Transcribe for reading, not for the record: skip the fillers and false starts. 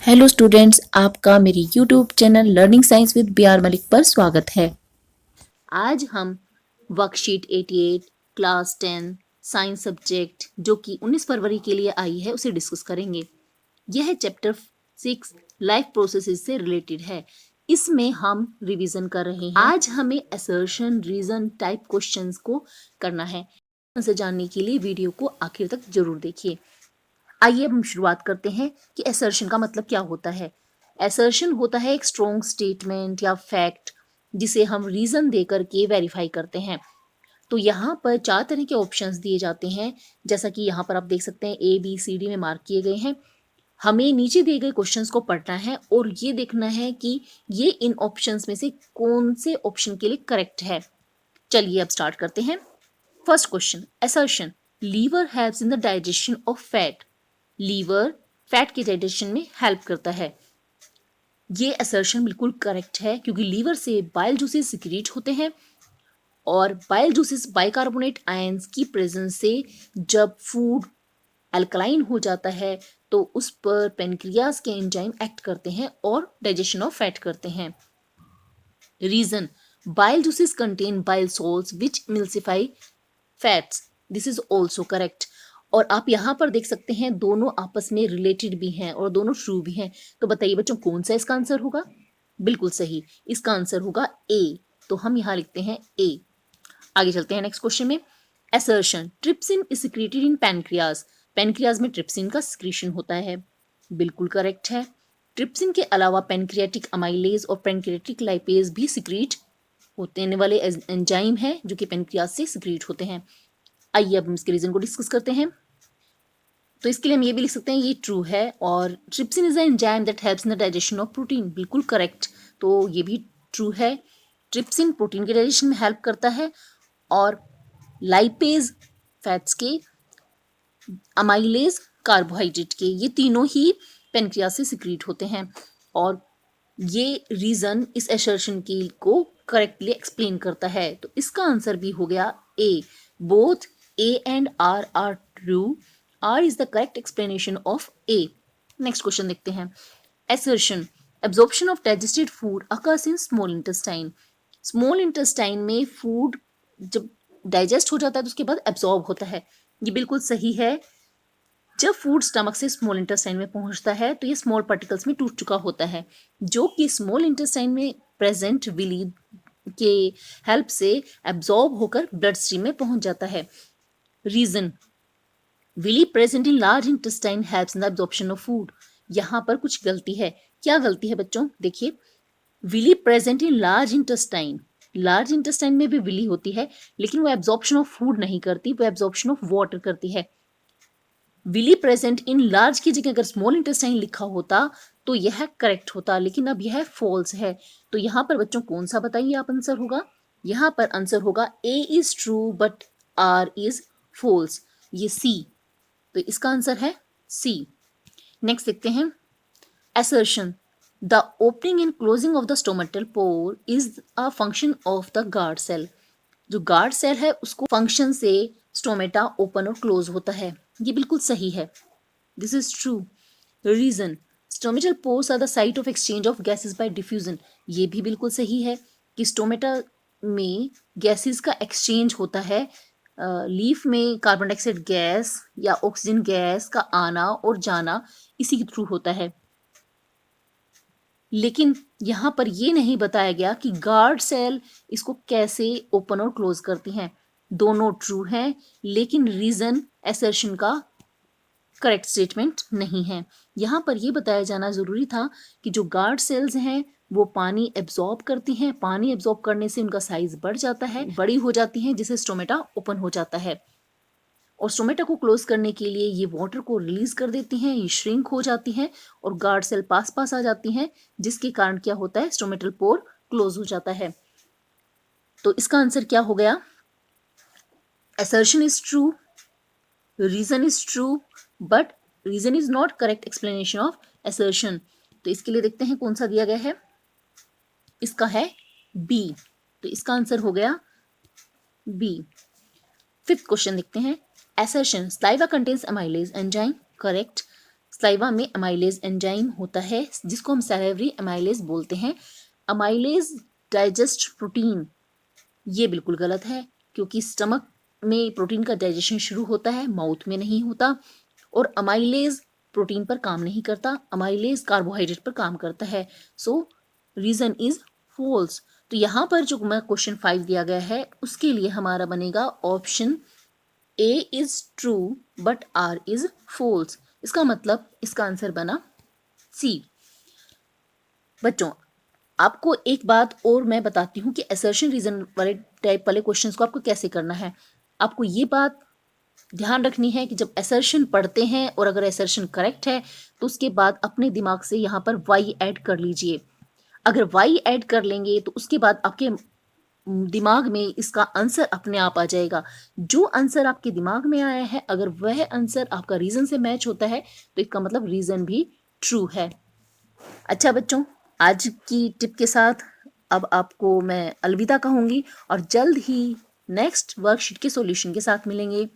Hello students, आपका मेरी YouTube channel learning science with B R. Malik पर स्वागत है। आज हम वर्कशीट 88 क्लास 10 साइंस सब्जेक्ट जो कि 19 फरवरी के लिए आई है उसे डिस्कस करेंगे। यह चैप्टर 6 लाइफ प्रोसेसेस से रिलेटेड है। इसमें हम रिवीजन कर रहे हैं। आज हमें असर्शन, रीजन टाइप क्वेश्चंस को करना है। आंसर जानने के लिए वीडियो को आखिर तक जरूर देखिए। आइए अब हम शुरुआत करते हैं कि असर्शन का मतलब क्या होता है। असर्शन होता है एक स्ट्रॉन्ग स्टेटमेंट या फैक्ट जिसे हम रीजन देकर के वेरीफाई करते हैं। तो यहाँ पर 4 तरह के ऑप्शंस दिए जाते हैं, जैसा कि यहाँ पर आप देख सकते हैं ABCD में मार्क किए गए हैं। हमें नीचे दिए गए क्वेश्चंस को पढ़ना है और ये देखना है कि ये इन ऑप्शंस में से कौन से ऑप्शन के लिए करेक्ट है। चलिए अब स्टार्ट करते हैं। First question, assertion liver helps in the digestion of fat. Liver fat के डाइजेशन में हेल्प करता है। ये असर्शन बिल्कुल करेक्ट है क्योंकि लीवर से बाइल जूसेस सिक्रीट होते हैं और बाइल जूसेस बाइकार्बोनेट आयंस की प्रेजेंस से जब फूड अल्कलाइन हो जाता है तो उस पर पेनक्रियाज के एंजाइम एक्ट करते हैं और डाइजेशन ऑफ फैट करते हैं। Reason, bile juices contain bile salts which emulsify fats. This is also correct. और आप यहाँ पर देख सकते हैं दोनों आपस में रिलेटेड भी हैं और दोनों ट्रू भी हैं। तो बताइए बच्चों कौन सा इसका आंसर होगा? बिल्कुल सही, इसका आंसर होगा ए। तो हम यहाँ लिखते हैं ए। आगे चलते हैं नेक्स्ट क्वेश्चन में। Assertion trypsin is secreted in pancreas. Pancreas में ट्रिप्सिन का सिक्रीशन होता है। बिल्कुल करेक्ट है। ट्रिप्सिन के अलावा पैनक्रियाटिक अमाइलेज और पैनक्रियाटिक लाइपेज भी सिक्रीट होने वाले एंजाइम है जो कि पैनक्रियाज से सिक्रीट होते हैं। आइए अब हम इसके रीजन को डिस्कस करते हैं। तो इसके लिए हम ये भी लिख सकते हैं ये ट्रू है। और trypsin is an enzyme that helps in the digestion of protein. बिल्कुल करेक्ट, तो ये भी ट्रू है। ट्रिप्सिन प्रोटीन के डाइजेशन में हेल्प करता है और लाइपेज फैट्स के, अमाइलेज कार्बोहाइड्रेट के, ये तीनों ही पेनक्रियाज से सिक्रीट होते हैं। और ये रीजन इस असर्शन की को करेक्टली एक्सप्लेन करता है। तो इसका आंसर भी हो गया A. Both A and R are true. R is the correct explanation of A. Next question देखते हैं। Assertion absorption of digested food occurs in small intestine. Small intestine में food जब डाइजेस्ट हो जाता है तो उसके बाद एब्जॉर्ब होता है। ये बिल्कुल सही है। जब फूड स्टमक से स्मॉल इंटेस्टाइन में पहुंचता है तो ये स्मॉल पार्टिकल्स में टूट चुका होता है, जो कि स्मॉल इंटेस्टाइन में प्रेजेंट विली के हेल्प से एब्जॉर्ब होकर ब्लड स्ट्रीम में पहुंच जाता है। Reason, villi present in large intestine helps in the absorption of food. यहाँ पर कुछ गलती है। क्या गलती है बच्चों? देखिए, villi present in large intestine, large intestine में भी विली होती है लेकिन वो एब्जॉर्प्शन ऑफ फूड नहीं करती, वो एब्जॉर्प्शन ऑफ वाटर करती है। विली प्रेजेंट इन लार्ज की जगह अगर स्मॉल इंटेस्टाइन लिखा होता तो यह करेक्ट होता, लेकिन अब यह फॉल्स है। तो यहाँ पर बच्चों कौन सा बताइए आप आंसर होगा? यहाँ पर आंसर होगा A is true but R is false. ये सी, तो इसका आंसर है सी। नेक्स्ट देखते हैं। Assertion the opening and closing of the stomatal pore is a function of the guard cell. जो गार्ड सेल है उसको फंक्शन से स्टोमेटा ओपन और क्लोज होता है। ये बिल्कुल सही है। This is true. Reason, stomatal pores are the site of exchange of gases by diffusion. ये भी बिल्कुल सही है कि स्टोमेटा में गैसेस का एक्सचेंज होता है। लीफ में कार्बन डाइऑक्साइड गैस या ऑक्सीजन गैस का आना और जाना इसी के थ्रू होता है। लेकिन यहाँ पर ये नहीं बताया गया कि गार्ड सेल इसको कैसे ओपन और क्लोज करती हैं। दोनों ट्रू हैं लेकिन रीजन असर्शन का करेक्ट स्टेटमेंट नहीं है। यहाँ पर यह बताया जाना जरूरी था कि जो गार्ड सेल्स हैं वो पानी एब्जॉर्ब करती हैं। पानी एब्जॉर्ब करने से उनका साइज बढ़ जाता है, बड़ी हो जाती हैं, जिससे स्टोमेटा ओपन हो जाता है। और स्टोमेटा को क्लोज करने के लिए ये वाटर को रिलीज कर देती हैं, ये श्रिंक हो जाती हैं और गार्ड सेल पास पास आ जाती हैं, जिसके कारण क्या होता है? स्टोमेटल पोर क्लोज हो जाता है। तो इसका आंसर क्या हो गया? Assertion is true, reason is true, but reason is not correct explanation of assertion. तो इसके लिए देखते हैं कौन सा दिया गया है। इसका है बी, तो इसका आंसर हो गया बी। फिफ्थ क्वेश्चन देखते हैं। Assertion saliva contains amylase enzyme, correct. Saliva में अमाइलेज एंजाइम होता है जिसको हम सैलिवरी अमाइलेज बोलते हैं। अमाइलेज डाइजेस्ट प्रोटीन, ये बिल्कुल गलत है क्योंकि स्टमक में प्रोटीन का डाइजेशन शुरू होता है, माउथ में नहीं होता। और अमाइलेज प्रोटीन पर काम नहीं करता, अमाइलेज कार्बोहाइड्रेट पर काम करता है। सो रीजन इज फॉल्स। तो यहाँ पर जो मैं क्वेश्चन 5 दिया गया है उसके लिए हमारा बनेगा option A is true but R is false. इसका मतलब इसका आंसर बना सी। बच्चों, आपको एक बात और मैं बताती हूँ कि असर्शन रीजन वाले टाइप वाले क्वेश्चंस को आपको कैसे करना है। आपको ये बात ध्यान रखनी है कि जब असर्शन पढ़ते हैं और अगर असर्शन करेक्ट है तो उसके बाद अपने दिमाग से यहाँ पर वाई ऐड कर लीजिए। अगर वाई ऐड कर लेंगे तो उसके बाद आपके दिमाग में इसका आंसर अपने आप आ जाएगा। जो आंसर आपके दिमाग में आया है अगर वह आंसर आपका रीजन से मैच होता है तो इसका मतलब रीजन भी ट्रू है। अच्छा बच्चों, आज की टिप के साथ अब आपको मैं अलविदा कहूंगी और जल्द ही नेक्स्ट वर्कशीट के सॉल्यूशन के साथ मिलेंगे।